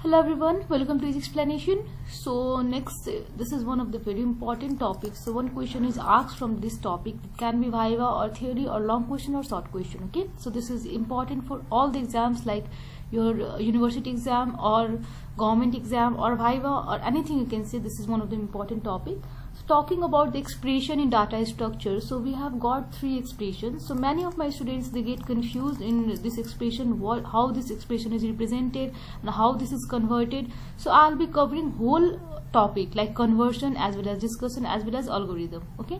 Hello everyone, welcome to this explanation. So next, this is one of the very important topics. So one question is asked from this topic. It can be viva or theory or long question or short question. Okay, so this is important for all the exams like your university exam or government exam or viva or anything you can say. This is one of the important topic. So talking about the expression in data structure, so we have got three expressions. So many of my students, they get confused in this expression, how this expression is represented and how this is converted. So I'll be covering whole topic like conversion as well as discussion as well as algorithm. Okay,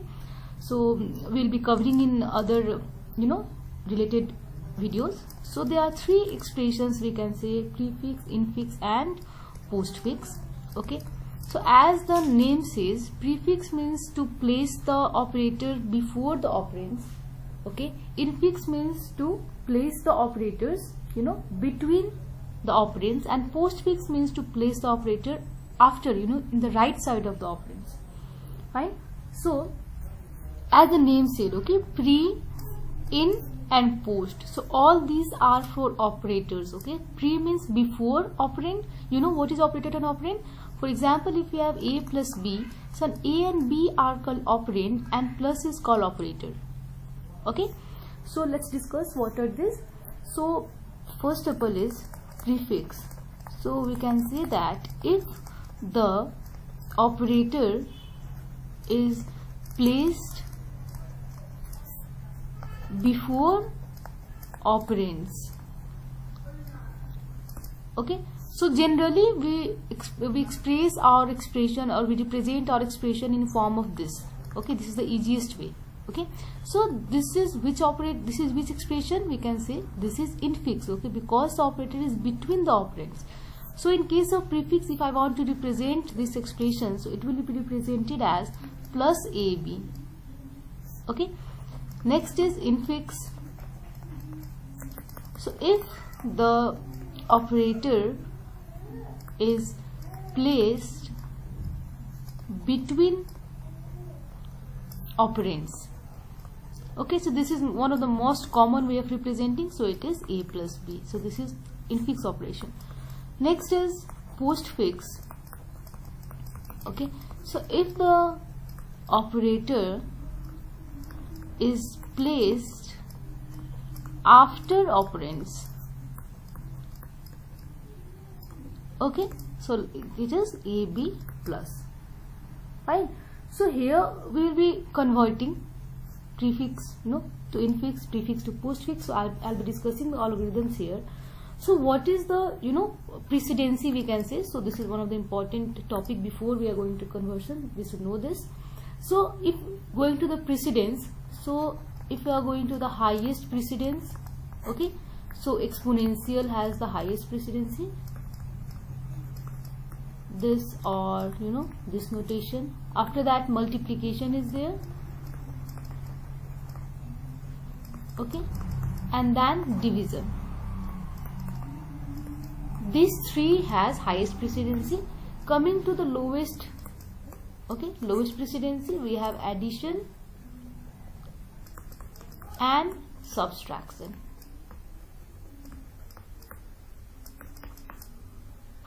so we'll be covering in other related videos. So there are three expressions, we can say prefix, infix and postfix. Okay, so as the name says, prefix means to place the operator before the operands. Okay, infix means to place the operators between the operands, and postfix means to place the operator after in the right side of the operands. Fine. So as the name said, okay, pre, in and post, so all these are for operators. Okay, pre means before operand. What is operator and operand? For example, if we have a plus b, so a and b are called operand and plus is called operator. Okay, so let's discuss what are these. So first of all is prefix. So we can say that if the operator is placed before operands. Okay, so generally we express our expression or we represent our expression in form of this. Okay, this is the easiest way. Okay, so this is which expression? We can say this is infix. Okay, because the operator is between the operands. So in case of prefix, if I want to represent this expression, so it will be represented as plus ab. Okay, next is infix. So if the operator is placed between operands. Okay, so this is one of the most common way of representing, so it is a plus b. So this is infix operation. Next is postfix. Okay, so if the operator is placed after operands. Okay, so it is ab plus. Fine. So here we will be converting prefix to infix, prefix to postfix. So I'll be discussing the algorithms here. So what is the precedency, we can say. So this is one of the important topic before we are going to conversion. We should know this. So if going to the precedence, so if we are going to the highest precedence, okay, so exponential has the highest precedency. This or this notation. After that multiplication is there. Okay, and then division. These three has highest precedency. Coming to the lowest, okay, lowest precedency, we have addition and subtraction.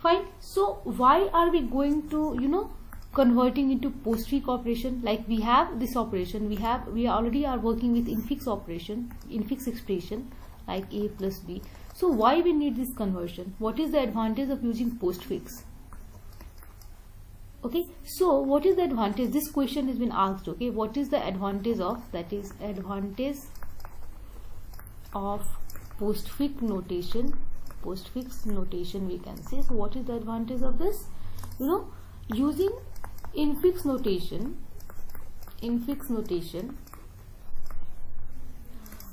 Fine. So why are we going to converting into postfix operation? Like we have this operation, we already are working with infix operation, infix expression like a plus b. So why we need this conversion? What is the advantage of using postfix? Okay, so what is the advantage? This question has been asked. Okay, what is the advantage of, that is advantage of postfix notation? Postfix notation, we can say. So what is the advantage of this? Using infix notation,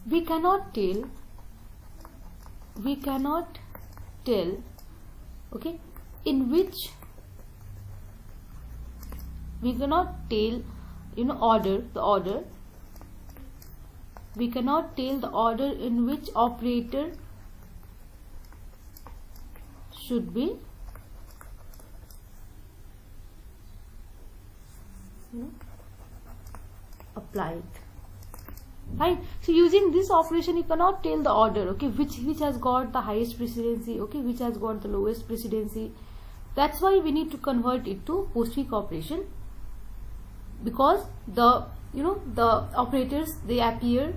we cannot tell, okay, in which we cannot tell order, we cannot tell the order in which operator should be applied. Fine. So using this operation, you cannot tell the order, okay, which has got the highest precedency, okay, which has got the lowest precedency. That's why we need to convert it to postfix operation, because the the operators, they appear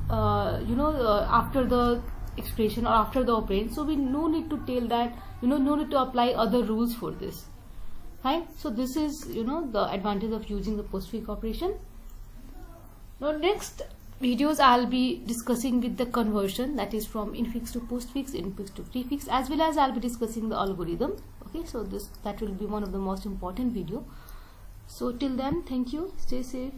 after the expression or after the operand, so we no need to tell that, no need to apply other rules for this. Fine. So this is the advantage of using the postfix operation. Now next videos I'll be discussing with the conversion, that is from infix to postfix, infix to prefix, as well as I'll be discussing the algorithm. Okay, so that will be one of the most important video. So till then, thank you, stay safe.